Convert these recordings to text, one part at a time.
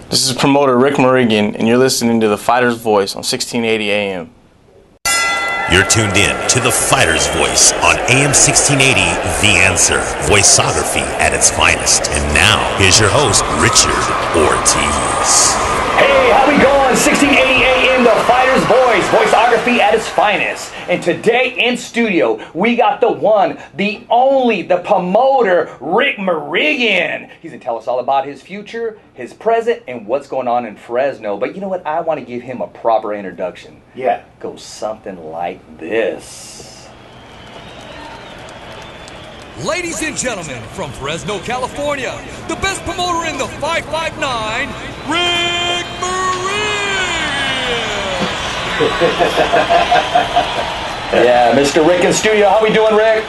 This is promoter Rick Mirigian, and you're listening to The Fighter's Voice on 1680 AM. You're tuned in to The Fighter's Voice on AM 1680, The Answer. Voiceography at its finest. And now, here's your host, Richard Ortiz. Hey, how we going? 1680 AM, The Fighter's Voice. Voiceography at its finest. And today in studio, we got the one, the only, the promoter, Rick Mirigian. He's going to tell us all about his future, his present, and what's going on in Fresno. But you know what? I want to give him a proper introduction. Yeah. Goes something like this. Ladies and gentlemen, from Fresno, California, the best promoter in the 559, Rick Mirigian. Yeah, Mr. Rick in studio. How we doing, Rick?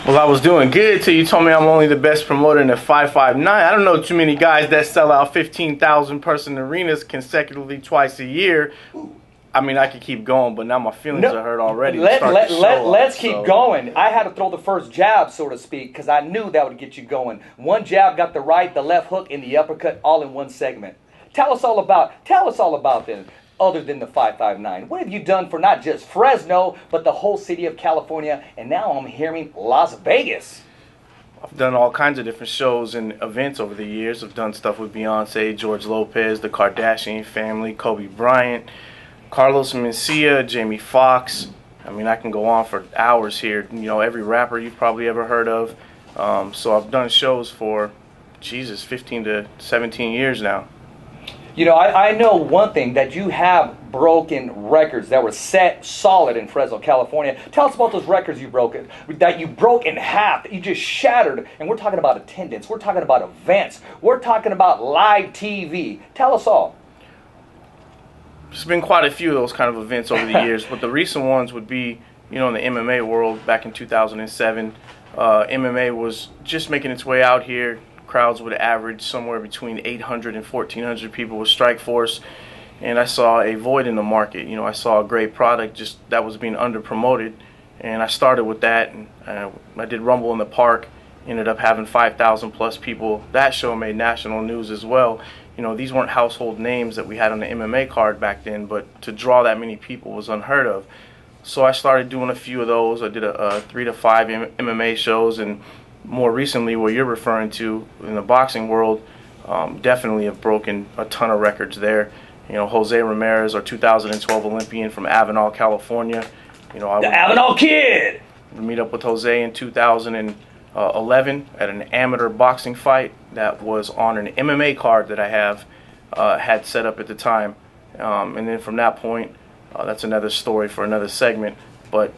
Well, I was doing good till you told me I'm only the best promoter in the 559. I don't know too many guys that sell out 15,000 person arenas consecutively twice a year. I mean, I could keep going, but now my feelings are hurt already. Let's keep going. I had to throw the first jab, so to speak, because I knew that would get you going. One jab got the right, the left hook, and the uppercut all in one segment. Tell us all about this. Other than the 559, what have you done for not just Fresno, but the whole city of California, and now I'm hearing Las Vegas? I've done all kinds of different shows and events over the years. I've done stuff with Beyonce, George Lopez, the Kardashian family, Kobe Bryant, Carlos Mencia, Jamie Foxx. I mean, I can go on for hours here. You know, every rapper you've probably ever heard of. So I've done shows for, 15 to 17 years now. You know, I know one thing, that you have broken records that were set solid in Fresno, California. Tell us about those records that you broke in half, that you just shattered. And we're talking about attendance. We're talking about events. We're talking about live TV. Tell us all. There's been quite a few of those kind of events over the years, but the recent ones would be, you know, in the MMA world back in 2007. MMA was just making its way out here. Crowds would average somewhere between 800 and 1,400 people with Strikeforce, and I saw a void in the market. You know, I saw a great product just that was being under promoted, and I started with that. And I did Rumble in the Park, ended up having 5,000 plus people. That show made national news as well. You know, these weren't household names that we had on the MMA card back then, but to draw that many people was unheard of. So I started doing a few of those. I did a 3 to 5 MMA shows, and more recently, what you're referring to in the boxing world, definitely have broken a ton of records there. You know, Jose Ramirez, our 2012 Olympian from Avenal, California. You know, the Avenal Kid. Meet up with Jose in 2011 at an amateur boxing fight that was on an MMA card that I had set up at the time, and then from that point, that's another story for another segment. But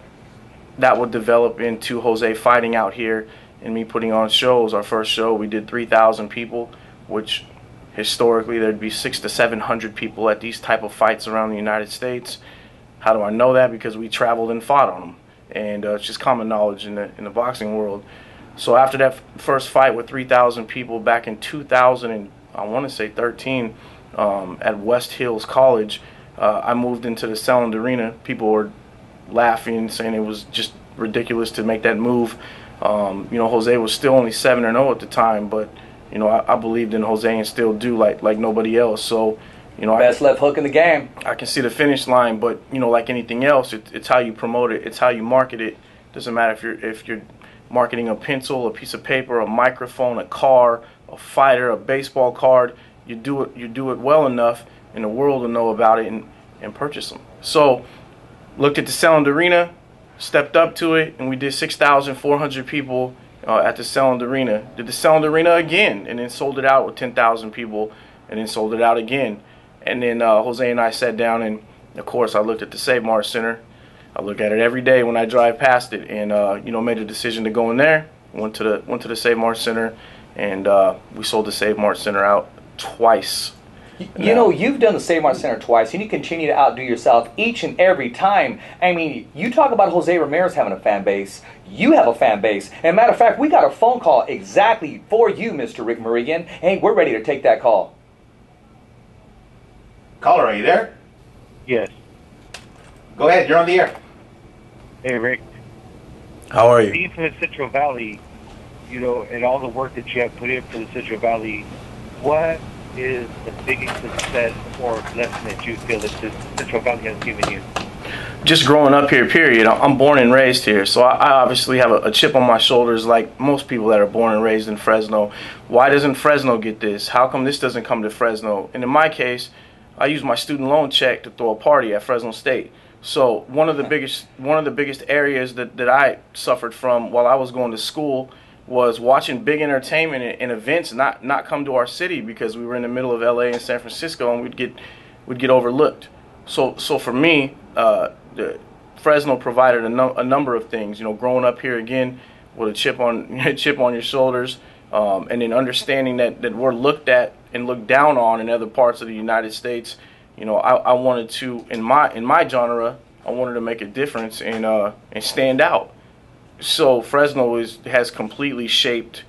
that would develop into Jose fighting out here and me putting on shows. Our first show, we did 3,000 people, which historically there'd be 600 to 700 people at these type of fights around the United States. How do I know that? Because we traveled and fought on them, and it's just common knowledge in the boxing world. So after that first fight with 3,000 people back in 2000, and I want to say 13, at West Hills College, I moved into the Selland Arena. People were laughing, saying it was just ridiculous to make that move. You know, Jose was still only 7-0 at the time, but you know, I believed in Jose and still do like nobody else. So, you know, best left hook in the game. I can see the finish line, but you know, like anything else, it's how you promote it, it's how you market it. Doesn't matter if you're marketing a pencil, a piece of paper, a microphone, a car, a fighter, a baseball card. You do it well enough, and the world will know about it and purchase them. So, looked at the Selland Arena, stepped up to it, and we did 6,400 people at the Selland Arena. Did the Selland Arena again, and then sold it out with 10,000 people, and then sold it out again. And then Jose and I sat down, and of course I looked at the Save Mart Center. I look at it every day when I drive past it, and you know, made a decision to go in there. Went to the Save Mart Center, and we sold the Save Mart Center out twice. You know, you've done the Save Mart Center twice, and you continue to outdo yourself each and every time. I mean, you talk about Jose Ramirez having a fan base. You have a fan base. And matter of fact, we got a phone call exactly for you, Mr. Rick Mirigian. Hey, we're ready to take that call. Caller, are you there? Yes. Go ahead, you're on the air. Hey, Rick. How are you? Being from the Central Valley, you know, and all the work that you have put in for the Central Valley, what is the biggest success or lesson that you feel that this Central Valley has given you? Just growing up here, period. I'm born and raised here, so I obviously have a chip on my shoulders like most people that are born and raised in Fresno. Why doesn't Fresno get this? How come this doesn't come to Fresno? And in my case, I use my student loan check to throw a party at Fresno State. So one of the biggest areas that I suffered from while I was going to school was watching big entertainment and events not come to our city because we were in the middle of LA and San Francisco, and we'd get overlooked. So for me, Fresno provided a number of things. You know, growing up here again with a chip on your shoulders, and then understanding that we're looked at and looked down on in other parts of the United States. You know, I wanted to, in my genre, I wanted to make a difference and stand out. So Fresno has completely shaped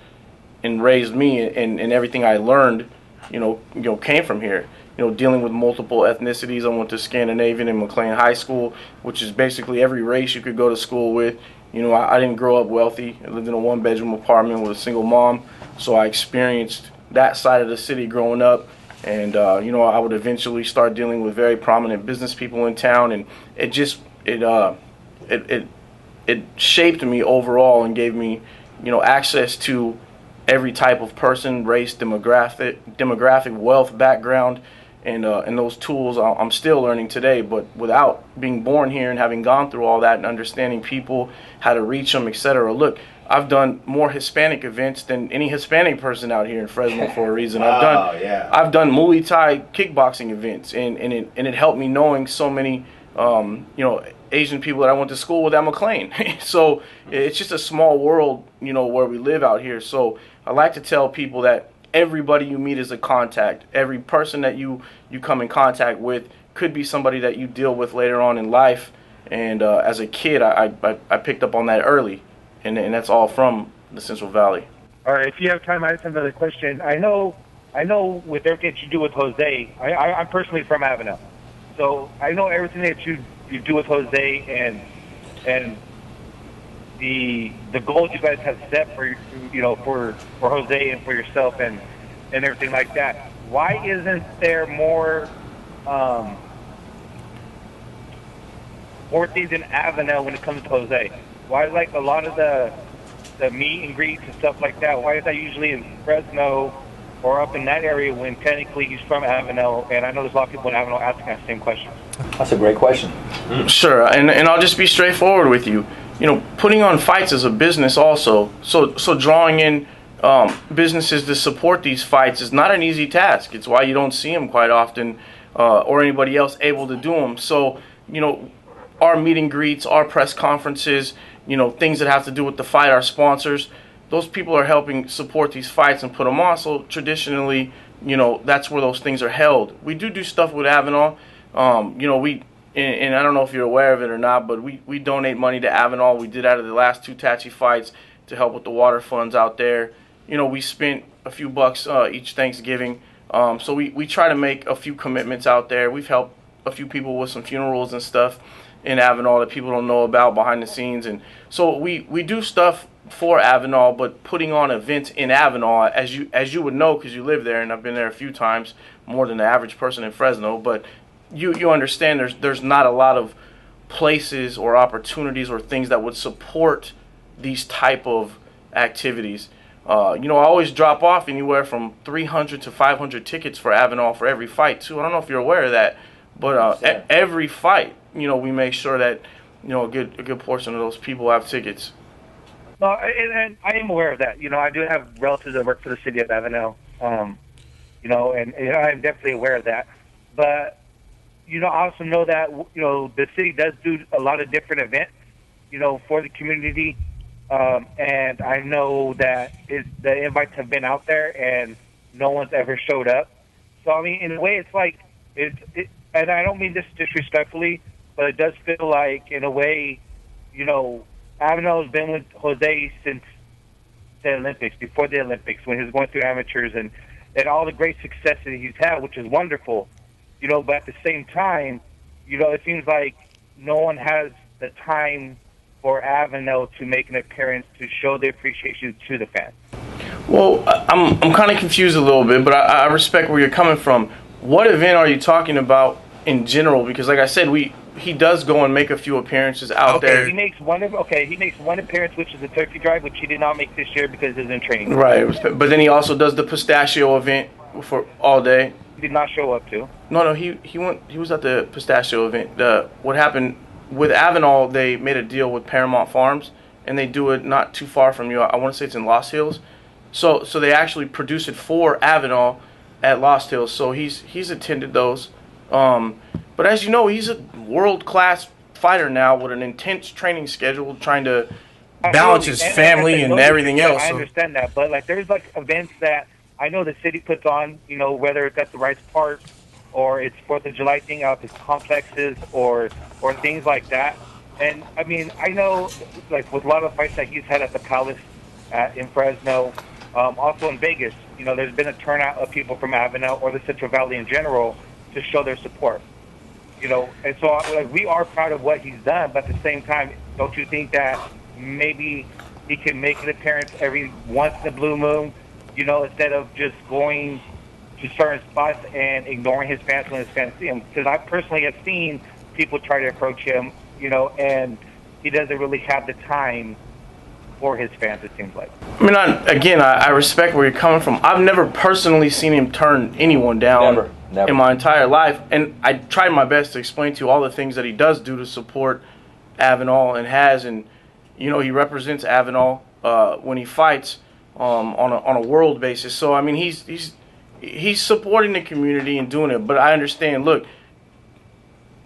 and raised me, and everything I learned, came from here. You know, dealing with multiple ethnicities. I went to Scandinavian and McLean High School, which is basically every race you could go to school with. You know, I didn't grow up wealthy. I lived in a one-bedroom apartment with a single mom, so I experienced that side of the city growing up. And I would eventually start dealing with very prominent business people in town, and it shaped me overall and gave me, access to every type of person, race, demographic, wealth, background, and those tools I'm still learning today. But without being born here and having gone through all that and understanding people, how to reach them, etc. Look, I've done more Hispanic events than any Hispanic person out here in Fresno for a reason. I've done Muay Thai kickboxing events, and it helped me knowing so many Asian people that I went to school with at McLean. So it's just a small world, where we live out here. So I like to tell people that everybody you meet is a contact. Every person that you come in contact with could be somebody that you deal with later on in life. And as a kid, I picked up on that early. And that's all from the Central Valley. All right, if you have time, I have another question. I know with everything that you do with Jose, I'm personally from Avenel. So I know everything that you do with Jose and the goals you guys have set for Jose and for yourself and everything like that. Why isn't there more things in Avenel when it comes to Jose? Why is like a lot of the meet and greets and stuff like that? Why is that usually in Fresno or up in that area when technically he's from Avenel? And I know there's a lot of people in Avenel asking that same question. That's a great question. Sure, and I'll just be straightforward with you. Putting on fights is a business also. So drawing in businesses to support these fights is not an easy task. It's why you don't see them quite often or anybody else able to do them. So, our meet and greets, our press conferences, things that have to do with the fight, our sponsors, those people are helping support these fights and put them on. So traditionally, that's where those things are held. We do stuff with Avenal. And I don't know if you're aware of it or not, but we donate money to Avenal. We did out of the last 2 Tachi fights to help with the water funds out there. We spent a few bucks each Thanksgiving. So we try to make a few commitments out there. We've helped a few people with some funerals and stuff in Avenal that people don't know about behind the scenes. And so we do stuff for Avenal, but putting on events in Avenal, as you would know because you live there, and I've been there a few times, more than the average person in Fresno, but you understand there's not a lot of places or opportunities or things that would support these type of activities. I always drop off anywhere from 300 to 500 tickets for Avenal for every fight too. I don't know if you're aware of that, but every fight, we make sure that a good portion of those people have tickets. No, and I am aware of that. I do have relatives that work for the city of Avenel. And I'm definitely aware of that. But I also know that the city does do a lot of different events, for the community. And I know that the invites have been out there and no one's ever showed up. So I mean, in a way, it's like and I don't mean this disrespectfully, but it does feel like, in a way, Avenel has been with Jose since the Olympics, before the Olympics, when he was going through amateurs and all the great success that he's had, which is wonderful. But at the same time, it seems like no one has the time for Avenel to make an appearance to show the appreciation to the fans. Well, I'm kind of confused a little bit, but I respect where you're coming from. What event are you talking about in general? Because like I said, he does go and make a few appearances out there. He makes one appearance, which is the turkey drive, which he did not make this year because he's in training. Right, but then he also does the pistachio event for all day. He did not show up to. No, he was at the pistachio event. What happened with Avenal? They made a deal with Paramount Farms, and they do it not too far from you. I want to say it's in Lost Hills. So they actually produce it for Avenal at Lost Hills. So he's attended those. But as you know, he's a world-class fighter now with an intense training schedule, trying to balance his family and everything else. I understand that, but like there's like events that I know the city puts on, you know, whether it's at the Rice Park or it's 4th of July thing out at the complexes or things like that. And I mean, I know like with a lot of fights that he's had at the Palace in Fresno, also in Vegas, you know, there's been a turnout of people from Avenel or the Central Valley in general to show their support. You know, and so like, we are proud of what he's done, but at the same time, don't you think that maybe he can make an appearance every once in a blue moon, you know, instead of just going to certain spots and ignoring his fans when his fans see him? Because I personally have seen people try to approach him, you know, and he doesn't really have the time for his fans, it seems like. I mean, I respect where you're coming from. I've never personally seen him turn anyone down. Never. In my entire life, and I tried my best to explain to you all the things that he does do to support Avenal and has, and you know, he represents Avenal when he fights on a world basis. So I mean, he's supporting the community and doing it. But I understand. Look,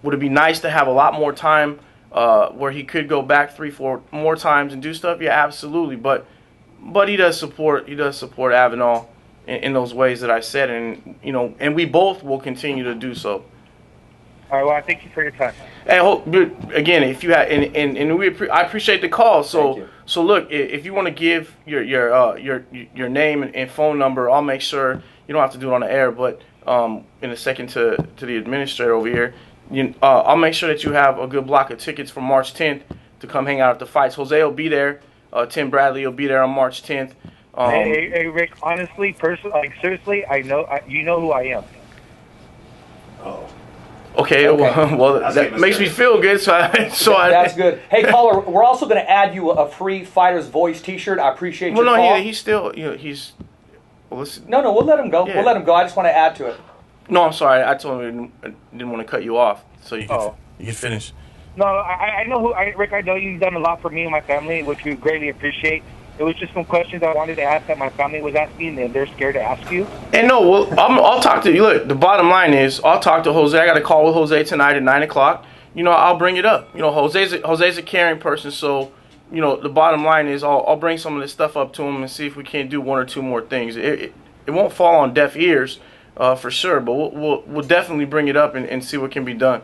would it be nice to have a lot more time where he could go back 3-4 more times and do stuff? Yeah, absolutely. But he does support Avenal in those ways that I said, and you know, and we both will continue to do so. All right. Well, I thank you for your time. And again, if you have, I appreciate the call. So look, if you want to give your name and phone number, I'll make sure you don't have to do it on the air. But in a second to the administrator over here, I'll make sure that you have a good block of tickets for March 10th to come hang out at the fights. Jose will be there. Tim Bradley will be there on March 10th. Hey, Rick, honestly, personally, like, seriously, you know who I am. Oh. Okay. Well, that makes me feel good. That's good. Hey, caller, we're also going to add you a free Fighter's Voice T-shirt. I appreciate your call. Well, no, he's still, you know, he's. Well, listen. No, we'll let him go. Yeah. We'll let him go. I just want to add to it. No, I'm sorry. I told him I didn't want to cut you off, so you can finish. No, I know Rick. I know you've done a lot for me and my family, which we greatly appreciate. It was just some questions I wanted to ask that my family was asking, and they're scared to ask you. And no, well, I'll talk to you. Look, the bottom line is, I'll talk to Jose. I got a call with Jose tonight at 9 o'clock. You know, I'll bring it up. You know, Jose's a caring person, so you know, the bottom line is, I'll bring some of this stuff up to him and see if we can't do 1 or 2 more things. It won't fall on deaf ears, for sure, but we'll definitely bring it up and see what can be done.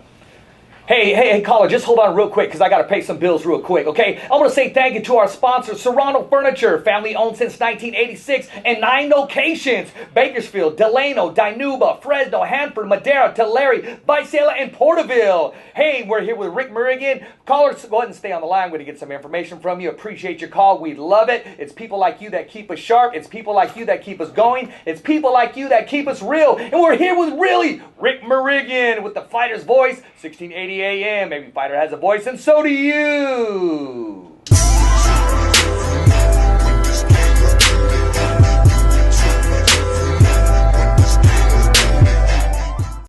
Hey, caller, just hold on real quick because I got to pay some bills real quick, okay? I want to say thank you to our sponsor, Serrano Furniture, family owned since 1986 in 9 locations. Bakersfield, Delano, Dinuba, Fresno, Hanford, Madera, Tulare, Visalia, and Porterville. Hey, we're here with Rick Mirigian. Callers, go ahead and stay on the line. We're going to get some information from you. Appreciate your call. We love it. It's people like you that keep us sharp. It's people like you that keep us going. It's people like you that keep us real. And we're here with Rick Mirigian with the Fighter's Voice, 1680 AM. Every fighter has a voice, and so do you.